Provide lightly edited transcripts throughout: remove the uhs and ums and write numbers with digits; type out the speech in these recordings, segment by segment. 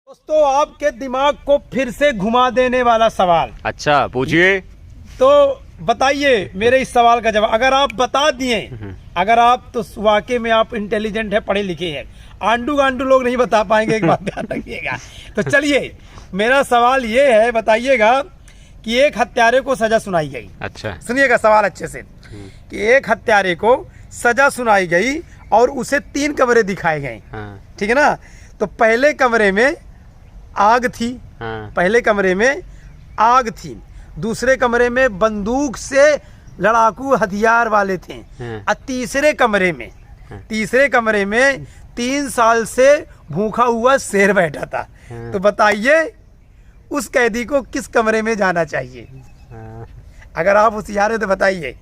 दोस्तों, आपके दिमाग को फिर से घुमा देने वाला सवाल। अच्छा, पूछिए। तो बताइए मेरे इस सवाल का जवाब। अगर आप बता दिए, अगर आप तो वाकई में आप इंटेलिजेंट है, पढ़े लिखे हैं। आंडू गांडू लोग नहीं बता पाएंगे, एक बात ध्यान रखिएगा। तो चलिए, मेरा सवाल ये है, बताइएगा कि एक हत्यारे को सजा सुनाई गई। अच्छा, सुनिएगा सवाल अच्छे से, कि एक हत्यारे को सजा सुनाई गई और उसे 3 कमरे दिखाए गए। हाँ, ठीक है ना। तो पहले कमरे में आग थी, हाँ, पहले कमरे में आग थी, दूसरे कमरे में बंदूक से लड़ाकू हथियार वाले थे, हाँ। और तीसरे कमरे में 3 साल से भूखा हुआ शेर बैठा था। हाँ। तो बताइए उस कैदी को किस कमरे में जाना चाहिए? हाँ, अगर आप होशियार है तो बताइए।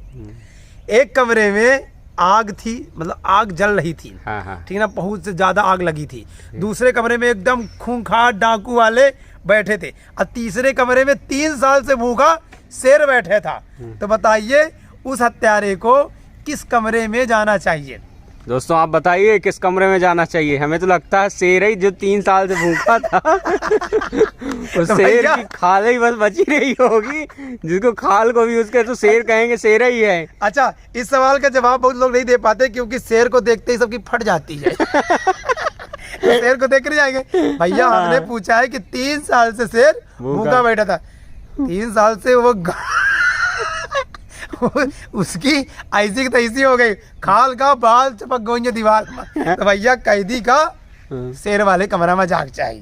एक कमरे में आग थी, मतलब आग जल रही थी, हाँ, हाँ। ठीक ना, बहुत से ज्यादा आग लगी थी। दूसरे कमरे में एकदम खूंखार डाकू वाले बैठे थे, और तीसरे कमरे में 3 साल से भूखा शेर बैठे था। तो बताइए उस हत्यारे को किस कमरे में जाना चाहिए? दोस्तों, आप बताइए किस कमरे में जाना चाहिए। हमें तो लगता है शेर ही जो 3 साल से भूखा था। उस शेर की खाल ही बस बची रही होगी, जिसको खाल को भी उसके तो शेर कहेंगे, शेर ही है। अच्छा, इस सवाल का जवाब बहुत लोग नहीं दे पाते, क्योंकि शेर को देखते ही सबकी फट जाती है। तो शेर को देख नहीं जाएंगे भैया। हमने पूछा है कि 3 साल से शेर भूखा बैठा था। 3 साल से वो उसकी ऐसी की तैसी हो गई, खाल का बाल चिपक गई दीवार में। तो भैया कैदी का शेर वाले कमरा में जाग चाहिए।